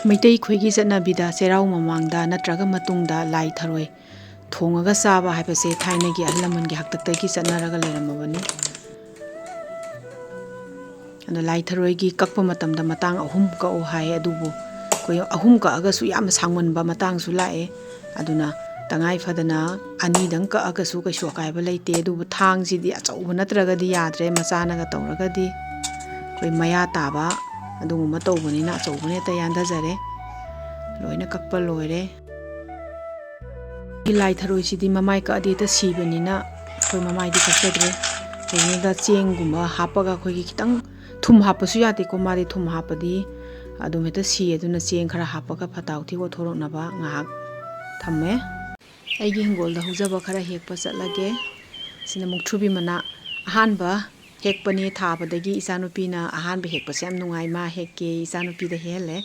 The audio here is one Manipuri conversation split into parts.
ꯃꯩꯇꯩ ꯈꯣꯏꯒꯤ ꯆꯠꯅꯕꯤꯗ ꯆꯩꯔꯥꯎ ꯃꯃꯥꯡꯗ ꯅꯠꯇ꯭ꯔꯒ ꯃꯇꯨꯡꯗ ꯂꯥꯏ ꯊꯔꯣꯏ ꯊꯣꯡꯉꯒ ꯆꯥꯕ ꯍꯥꯏꯕꯁꯦ ꯊꯥꯏꯅꯒꯤ ꯑꯍꯜ ꯂꯃꯟꯒꯤ ꯍꯥꯛꯇꯛꯇꯒꯤ ꯆꯠꯅꯔꯒ ꯂꯩꯔꯝꯃꯕꯅꯤ꯫ ꯑꯗꯣ ꯂꯥꯏ ꯊꯔꯣꯏꯒꯤ ꯀꯛꯄ ꯃꯇꯝꯗ ꯃꯇꯥꯡ 3 ꯀꯛꯎ ꯍꯥꯏ, ꯑꯗꯨꯕꯨ ꯑꯩꯈꯣꯏ 3 ꯀꯛꯑꯒꯁꯨ ꯌꯥꯝꯅ ꯁꯥꯡꯃꯟꯕ ꯃꯇꯥꯡꯁꯨ ꯂꯥꯛꯑꯦ꯫ ꯑꯗꯨꯅ ꯇꯉꯥꯏ ꯐꯗꯅ 2ꯗꯪ ꯀꯛꯑꯒꯁꯨ ꯀꯩꯁꯨ ꯑꯀꯥꯏꯕ ꯂꯩꯇꯦ꯫ ꯑꯗꯨꯕꯨ ꯊꯥꯡꯁꯤꯗꯤ ꯑꯆꯧꯕ ꯅꯠꯇ꯭ꯔꯒꯗꯤ ꯌꯥꯗ꯭ꯔꯦ, ꯃꯆꯥꯅꯒ ꯇꯧꯔꯒꯗꯤ ꯑꯩꯈꯣই ꯃꯌꯥ ꯇꯥꯕ ꯑꯗꯨꯒꯨꯝꯕ ꯇꯧꯕꯅꯤꯅ ꯑꯆꯧꯕꯅ ꯍꯦꯛꯇ ꯌꯥꯟꯊꯖꯔꯦ꯫ ꯂꯣꯏꯅ ꯀꯛꯄ ꯂꯣꯏꯔꯦ꯫ ꯂꯥꯏ ꯊꯔꯣꯏꯁꯤꯗꯤ ꯃꯃꯥꯏ ꯀꯛꯑꯗꯤ ꯍꯦꯛꯇ ꯁꯤꯕꯅꯤꯅ ꯑꯩꯈꯣꯏ ꯃꯃꯥꯏꯗꯤ ꯀꯛꯆꯗ꯭ꯔꯦ꯫ ꯀꯩꯒꯤꯅꯣꯗ ꯆꯦꯡꯒꯨꯝꯕ ꯍꯥꯞꯄꯒ ꯑꯩꯈꯣꯏꯒꯤ ꯈꯤꯇꯪ ꯊꯨꯝ ꯍꯥꯞꯄꯁꯨ ꯌꯥꯗꯦꯀꯣ, ꯃꯥꯗꯤ ꯊꯨꯝ ꯍꯥꯞꯄꯗꯤ ꯑꯗꯨꯝ ꯍꯦꯛꯇ ꯁꯤ꯫ ꯑꯗꯨꯅ ꯆꯦꯡ ꯈꯔ ꯍꯥꯞꯄꯒ ꯐꯠꯇ ꯍꯥꯎꯊꯤ ꯑꯣꯠꯊꯣꯔꯛꯅꯕ ꯉꯥꯏꯍꯥꯛ ꯊꯝꯃꯦ꯫ ꯑꯩꯒꯤ ꯍꯤꯡꯒꯣꯜꯗ ꯍꯧꯖꯕ ꯈꯔ ꯍꯦꯛꯄ ꯆꯠꯂꯒꯦ꯫ ꯁꯤꯅ ꯃꯨꯛꯊ꯭ꯔꯨꯕꯤ ꯃꯅꯥ ꯑꯍꯥꯟꯕ ꯍꯦꯛꯄꯅꯤ ꯊꯥꯕꯗꯒꯤ ꯏꯆꯥꯅꯨꯄꯤꯅ ꯑꯍꯥꯟꯕ ꯍꯦꯛꯄꯁꯦ ꯌꯥꯝ ꯅꯨꯡꯉꯥꯏ, ꯃꯥ ꯍꯦꯛꯀꯦ ꯏꯆꯥꯅꯨꯄꯤꯗ ꯍꯦꯛꯍꯜꯂꯦ꯫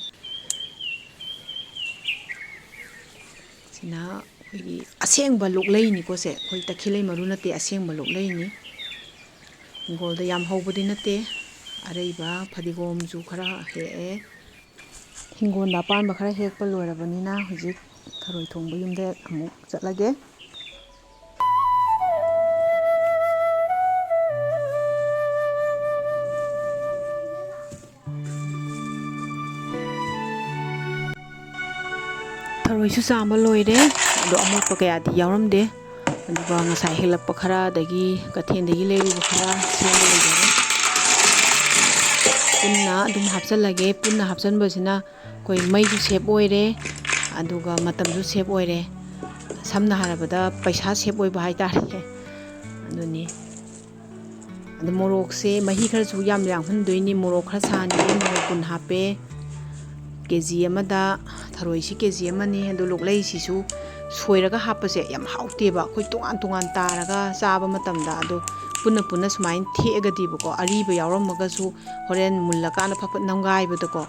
ꯁꯤꯅ ꯑꯩꯈꯣꯏꯒꯤ ꯑꯁꯦꯡꯕ ꯂꯣꯛꯂꯩꯅꯤꯀꯣ ꯁꯦ, ꯑꯩꯈꯣꯏ ꯇꯈꯦꯜꯂꯩ ꯃꯔꯨ ꯅꯠꯇꯦ, ꯑꯁꯦꯡꯕ ꯂꯣꯛꯂꯩꯅꯤ꯫ ꯍꯤꯡꯒꯣꯜꯗ ꯌꯥꯝ ꯍꯧꯕꯗꯤ ꯅꯠꯇꯦ, ꯑꯔꯩꯕ ꯐꯗꯤꯒꯣꯝꯁꯨ ꯈꯔ ꯍꯦꯛꯑꯦ꯫ ꯍꯤꯡꯒꯣꯜꯗ ꯑꯄꯥꯟꯕ ꯈꯔ ꯍꯦꯛꯄ ꯂꯣꯏꯔꯕꯅꯤꯅ ꯍꯧꯖꯤꯛ ꯊꯔꯣꯏ ꯊꯣꯡꯕ ꯌꯨꯝꯗ ꯑꯃꯨꯛ ꯆꯠꯂꯒꯦ꯫ ꯊꯔꯣꯏꯁꯨ ꯆꯥꯝꯕ ꯂꯣꯏꯔꯦ, ꯑꯗꯣ ꯑꯃꯣꯠꯄ ꯀꯌꯥꯗꯤ ꯌꯥꯎꯔꯝꯗꯦ꯫ ꯑꯗꯨꯒ ꯉꯁꯥꯏ ꯍꯦꯛꯂꯛꯄ ꯈꯔ ꯑꯗꯒꯤ ꯀꯩꯊꯦꯜꯗꯒꯤ ꯂꯩꯔꯨꯕ ꯈꯔ ꯁꯦꯝꯕ ꯂꯣꯏꯖꯔꯦ꯫ ꯄꯨꯟꯅ ꯑꯗꯨꯝ ꯍꯥꯞꯆꯜꯂꯒꯦ꯫ ꯄꯨꯟꯅ ꯍꯥꯞꯆꯟꯕꯁꯤꯅ ꯑꯩꯈꯣꯏ ꯃꯩꯁꯨ ꯁꯦꯞ ꯑꯣꯏꯔꯦ, ꯑꯗꯨꯒ ꯃꯇꯝꯁꯨ ꯁꯦꯞ ꯑꯣꯏꯔꯦ꯫ ꯁꯝꯅ ꯍꯥꯏꯔꯕꯗ ꯄꯩꯁꯥ ꯁꯦꯞ ꯑꯣꯏꯕ ꯍꯥꯏꯇꯥꯔꯦ ꯑꯗꯨꯅꯤ꯫ ꯑꯗꯣ ꯃꯣꯔꯣꯛꯁꯦ ꯃꯍꯤ ꯈꯔꯁꯨ ꯌꯥꯝ ꯌꯥꯝꯍꯟꯗꯣꯏꯅꯤ, ꯃꯣꯔꯣꯛ ꯈꯔ ꯁꯥꯍꯟꯒꯦ꯫ ꯃꯣꯔꯣꯛ 10 ꯍꯥꯞꯄꯦ꯫ ꯀꯦꯖꯤ ꯑꯃꯗ ꯊꯔꯣꯏꯁꯤ ꯀꯦꯖꯤ ꯑꯃꯅꯤ꯫ ꯑꯗꯣ ꯂꯣꯛꯂꯩꯁꯤꯁꯨ ꯁꯣꯏꯔꯒ ꯍꯥꯞꯄꯁꯦ ꯌꯥꯝ ꯍꯥꯎꯇꯦꯕ, ꯑꯩꯈꯣꯏ ꯇꯣꯉꯥꯟ ꯇꯣꯉꯥꯟ ꯇꯥꯔꯒ ꯆꯥꯕ ꯃꯇꯝꯗ꯫ ꯑꯗꯣ ꯄꯨꯟꯅ ꯄꯨꯟꯅ ꯁꯨꯃꯥꯏꯅ ꯊꯦꯛꯑꯒꯗꯤꯕꯀꯣ, ꯑꯔꯤꯕ ꯌꯥꯎꯔꯝꯃꯒꯁꯨ ꯍꯣꯔꯦꯟ ꯃꯨꯜꯂꯀꯥꯟꯗ ꯐꯠ ꯅꯝꯒꯥꯏꯕꯗꯀꯣ,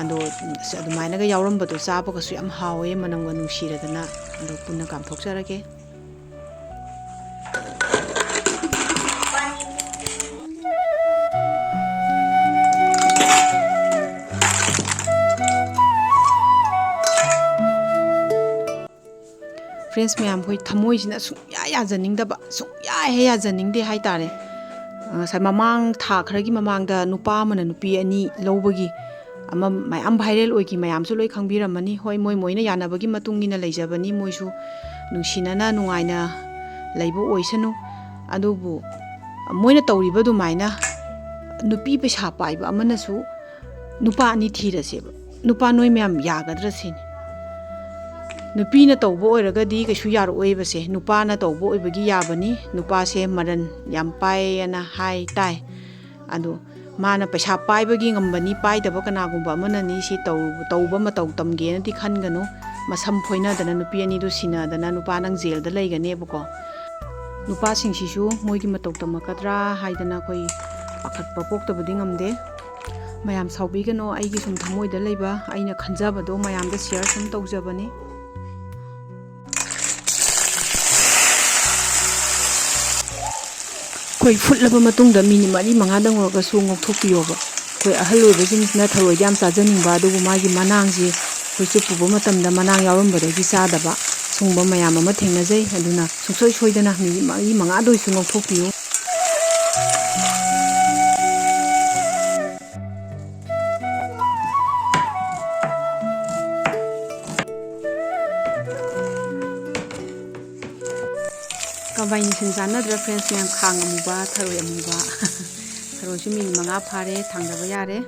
ꯑꯗꯣ ꯑꯗꯨꯃꯥꯏꯅꯒ ꯌꯥꯎꯔꯝꯕꯗꯣ ꯆꯥꯕꯒꯁꯨ ꯌꯥꯝ ꯍꯥꯎꯋꯦ, ꯃꯅꯝꯒ ꯅꯨꯡꯁꯤꯔꯗꯅ꯫ ꯑꯗꯣ ꯄꯨꯟꯅ ꯀꯥꯝꯊꯣꯛꯆꯔꯒꯦ꯫ ꯐ꯭ꯔꯦꯟꯁ ꯃꯌꯥꯝ, ꯑꯩꯈꯣꯏ ꯊꯃꯣꯏꯁꯤꯅ ꯁꯨꯡꯌꯥ ꯌꯥꯖꯅꯤꯡꯗꯕ, ꯁꯨꯡꯌꯥ ꯍꯦꯛ ꯌꯥꯖꯅꯤꯡꯗꯦ ꯍꯥꯏꯇꯥꯔꯦ꯫ ꯉꯁꯥꯏ ꯃꯃꯥꯡ ꯊꯥ ꯈꯔꯒꯤ ꯃꯃꯥꯡꯗ ꯅꯨꯄꯥ ꯑꯃꯅ ꯅꯨꯄꯤ 2 ꯂꯧꯕꯒꯤ ꯑꯃ ꯃꯌꯥꯝ ꯚꯥꯏꯔꯦꯜ ꯑꯣꯏꯈꯤ, ꯃꯌꯥꯝꯁꯨ ꯂꯣꯏ ꯈꯪꯕꯤꯔꯝꯃꯅꯤ꯫ ꯍꯣꯏ, ꯃꯣꯏꯅ ꯌꯥꯅꯕꯒꯤ ꯃꯇꯨꯡ ꯏꯟꯅ ꯂꯩꯖꯕꯅꯤ, ꯃꯣꯏꯁꯨ ꯅꯨꯡꯁꯤꯅꯅ ꯅꯨꯡꯉꯥꯏꯅ ꯂꯩꯕ ꯑꯣꯏꯁꯅꯨ꯫ ꯑꯗꯨꯕꯨ ꯃꯣꯏꯅ ꯇꯧꯔꯤꯕ ꯑꯗꯨꯃꯥꯏꯅ ꯅꯨꯄꯤ ꯄꯩꯁꯥ ꯄꯥꯏꯕ ꯑꯃꯅꯁꯨ ꯅꯨꯄꯥ 2 ꯊꯤꯔꯁꯦꯕ, ꯅꯨꯄꯥ ꯅꯣꯏ ꯃꯌꯥꯝ ꯌꯥꯒꯗ꯭ꯔꯥ ꯁꯤꯅꯤ꯫ ꯅꯨꯄꯤꯅ ꯇꯧꯕ ꯑꯣꯏꯔꯒꯗꯤ ꯀꯩꯁꯨ ꯌꯥꯔꯛꯑꯣꯏꯕꯁꯦ, ꯅꯨꯄꯥꯅ ꯇꯧꯕ ꯑꯣꯏꯕꯒꯤ ꯌꯥꯕꯅꯤ꯫ ꯅꯨꯄꯥꯁꯦ ꯃꯔꯟ ꯌꯥꯝ ꯄꯥꯏꯌꯦꯅ ꯍꯥꯏ ꯇꯥꯏ꯫ ꯑꯗꯣ ꯃꯥꯅ ꯄꯩꯁꯥ ꯄꯥꯏꯕꯒꯤ ꯉꯝꯕꯅꯤ, ꯄꯥꯏꯗꯕ ꯀꯅꯥꯒꯨꯝꯕ ꯑꯃꯅꯅꯤ ꯁꯤ ꯇꯧꯕ ꯃꯇꯧ ꯇꯝꯒꯦꯅꯗꯤ ꯈꯟꯒꯅꯨ꯫ ꯃꯁꯝ ꯐꯣꯏꯅꯗꯅ ꯅꯨꯄꯤ 2ꯗꯨ ꯁꯤꯟꯅꯗꯅ ꯅꯨꯄꯥ ꯅꯪ ꯖꯦꯜꯗ ꯂꯩꯒꯅꯦꯕꯀꯣ꯫ ꯅꯨꯄꯥꯁꯤꯡꯁꯤꯁꯨ ꯃꯣꯏꯒꯤ ꯃꯇꯧ ꯇꯝꯃꯛꯀꯗ꯭ꯔꯥ ꯍꯥꯏꯗꯅ ꯑꯩꯈꯣই ꯄꯥꯈꯠꯄ ꯄꯣꯛꯇꯕꯗꯤ ꯉꯝꯗꯦ꯫ ꯃꯌꯥꯝ ꯁꯥꯎꯕꯤꯒꯅꯣ, ꯑꯩꯒꯤ ꯁꯨꯝ ꯊꯃꯣꯏꯗ ꯂꯩꯕ ꯑꯩꯅ ꯈꯟꯖꯕꯗꯣ ꯃꯌꯥꯝꯗ ꯁꯤꯌꯔ ꯁꯨꯝ ꯇꯧꯖꯕꯅꯤ꯫ ꯑꯩꯈꯣꯏ ꯐꯨꯠꯂꯕ ꯃꯇꯨꯡꯗ ꯃꯤꯅꯤꯠ 4-5ꯗꯪ ꯑꯣꯏꯔꯒꯁꯨ ꯉꯧꯊꯣꯛꯄꯤꯌꯣꯕ꯫ ꯑꯩꯈꯣꯏ ꯑꯍꯜ ꯑꯣꯏꯕꯁꯤꯡꯁꯤꯅ ꯊꯔꯣꯏꯗ ꯌꯥꯝ ꯆꯥꯖꯅꯤꯡꯕ, ꯑꯗꯨꯕꯨ ꯃꯥꯒꯤ ꯃꯅꯥꯡꯁꯤ ꯑꯩꯈꯣꯏ ꯆꯨꯞꯄꯨꯕ ꯃꯇꯝꯗ ꯃꯅꯥꯡ ꯌꯥꯎꯔꯝꯕꯗꯒꯤ ꯆꯥꯗꯕ ꯁꯨꯝꯕ ꯃꯌꯥꯝ ꯑꯃ ꯊꯦꯡꯅꯖꯩ꯫ ꯑꯗꯨꯅ ꯁꯨꯡꯁꯣꯏ ꯁꯣꯏꯗꯅ ꯃꯤꯅꯤꯠ 4-5ꯗ ꯑꯣꯏꯁꯨ ꯉꯧꯊꯣꯛꯄꯤꯌꯨ꯫ ꯀꯝꯕꯥꯏꯅꯦꯁꯟ ꯆꯥꯟꯅꯗ꯭ꯔꯥ ꯐ꯭ꯔꯦꯟꯁ ꯃꯌꯥꯝ? ꯈꯥꯡ ꯑꯃꯨꯕ, ꯊꯔꯣꯏ ꯑꯃꯨꯕ ꯊꯔꯣꯏꯁꯨ ꯃꯤꯅꯤꯠ 5 ꯐꯥꯔꯦ, ꯊꯥꯡꯗꯕ ꯌꯥꯔꯦ꯫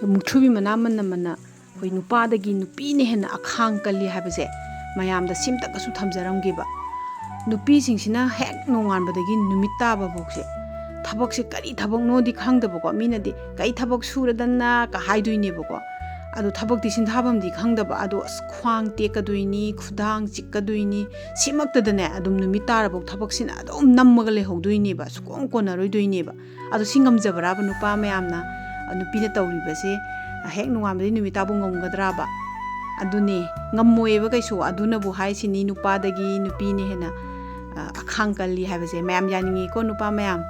ꯃꯨꯛꯊ꯭ꯔꯨꯕꯤ ꯃꯅꯥ ꯃꯟꯅ ꯑꯩꯈꯣꯏ ꯅꯨꯄꯥꯗꯒꯤ ꯅꯨꯄꯤꯅ ꯍꯦꯟꯅ ꯑꯈꯥꯡ ꯀꯜꯂꯤ ꯍꯥꯏꯕꯁꯦ ꯃꯌꯥꯝꯗ ꯁꯤꯝꯇꯒꯁꯨ ꯊꯝꯖꯔꯝꯒꯦꯕ꯫ ꯅꯨꯄꯤꯁꯤꯡꯁꯤꯅ ꯍꯦꯛ ꯅꯣꯡꯉꯥꯟꯕꯗꯒꯤ ꯅꯨꯃꯤꯠ ꯇꯥꯕ ꯐꯥꯎꯁꯦ ꯊꯕꯛꯁꯦ ꯀꯔꯤ ꯊꯕꯛꯅꯣꯗꯤ ꯈꯪꯗꯕꯀꯣ, ꯃꯤꯅꯗꯤ ꯀꯩ ꯊꯕꯛ ꯁꯨꯔꯗꯅ ꯀ ꯍꯥꯏꯗꯣꯏꯅꯦꯕꯀꯣ꯫ ꯑꯗꯣ ꯊꯕꯛꯇꯤ ꯁꯤꯟꯊꯥꯐꯝꯗꯤ ꯈꯪꯗꯕ, ꯑꯗꯣ ꯈ꯭ꯋꯥꯡ ꯇꯦꯛꯀꯗꯣꯏꯅꯤ, ꯈꯨꯗꯥꯡ ꯆꯤꯛꯀꯗꯣꯏꯅꯤ, ꯁꯤꯃꯛꯇꯗꯅꯦ ꯑꯗꯨꯝ ꯅꯨꯃꯤꯠ ꯇꯥꯔꯐꯥꯎ ꯊꯕꯛꯁꯤꯅ ꯑꯗꯨꯝ ꯅꯝꯃꯒ ꯂꯩꯍꯧꯗꯣꯏꯅꯦꯕ, ꯁꯨꯛꯀꯣꯟ ꯀꯣꯟꯅꯔꯣꯏꯗꯣꯏꯅꯦꯕ꯫ ꯑꯗꯣ ꯁꯤ ꯉꯝꯖꯕ꯭ꯔꯥꯕ ꯅꯨꯄꯥ ꯃꯌꯥꯝꯅ? ꯅꯨꯄꯤꯅ ꯇꯧꯔꯤꯕꯁꯦ ꯍꯦꯛ ꯅꯣꯡꯉꯥꯟꯕꯗꯒꯤ ꯅꯨꯃꯤꯠ ꯇꯥꯕ ꯉꯝꯒꯗ꯭ꯔꯥꯕ? ꯑꯗꯨꯅꯦ ꯉꯝꯃꯣꯏꯕ ꯀꯩꯁꯨ꯫ ꯑꯗꯨꯅꯕꯨ ꯍꯥꯏꯁꯤꯅꯤ ꯅꯨꯄꯥꯗꯒꯤ ꯅꯨꯄꯤꯅ ꯍꯦꯟꯅ ꯑꯈꯥꯡ ꯀꯜꯂꯤ ꯍꯥꯏꯕꯁꯦ꯫ ꯃꯌꯥꯝ ꯌꯥꯅꯤꯡꯉꯤꯀꯣ ꯅꯨꯄꯥ ꯃꯌꯥꯝ?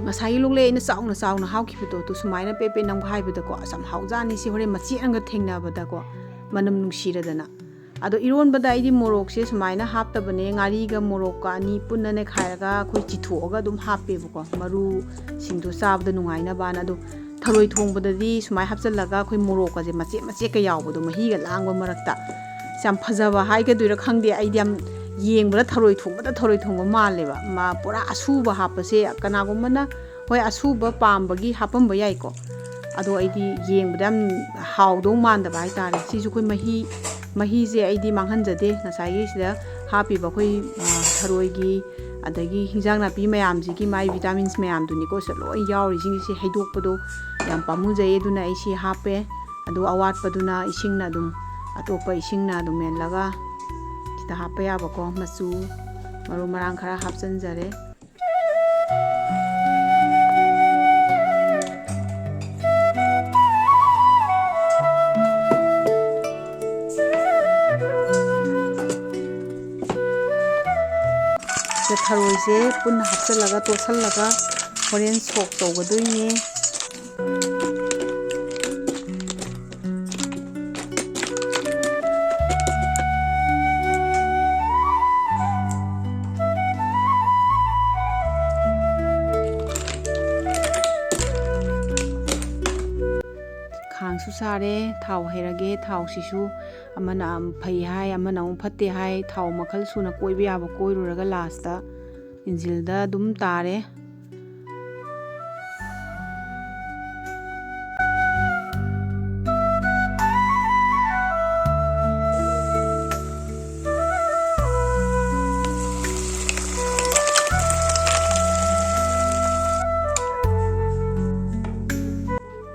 Ngasai lukle ina sauna haukhibado tu sumaina pepe nangba haibada ko asam haujani si hore machi anga thengnabada ko manam nungsiradana ado ironbada aidi morok se sumaina haptabane ngari ga morok ka ani punna ne khairaga khoi chithoga dum happe ko maru singdu sabda nungaina bana do tharoi thongbada di sumai hapchalaga khoi morok ka je mache ka yawbado mahi ga langba marakta sam phajaba haiga duira khangde aidi am yengbada tharoi thongba maleba ma pura asuba hapase kanagumana hoi asuba pambagi hapamba yai ko ado aidi yengbada hawdo mandaba hai tare sisu khoi mahi je aidi manghanjade nasai sida happy ba khoi tharoi gi adagi hinjang na pi mayam ji gi mai vitamins mayam duni ko se loi yauri jing si haidokpado yam pamu jai duna ai si hape ado awat paduna ising na dum atopa ising na dum menlaga kita hape ya ba ko masu maru marang khara hapchanjare tharoi se punna hapchalaga tosallaga horen sok tawgadoine khangsu sare thau herage thau sisu amana phai hai amana phatte hai thau makhal suna koiba yaba koiruraga last ta injil da dum tare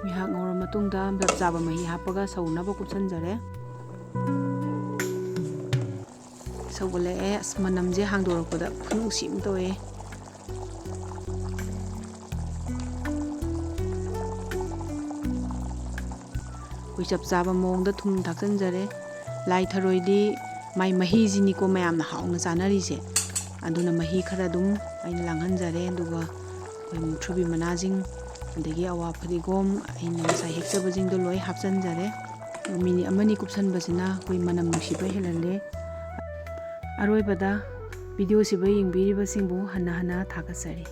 mihak ngora matungda blab jaba mahi hapaga saunaba kupsanjare sawale asmanamje hangdorakpada phunung sim toe koi chap chaba mongda thum thaksanjare lai tharoi di mai mahi jini ko mayamna haungna chanari se aduna mahi khara dum aina langhanjare aduga koi muthrubi manajing adagi awa phadigom aina sai hekchaba jingdo loi hapchanjare mini amani kupsanbasina koi manam nusiba helale aroibada video siba yingbiribasingbu hana thakasari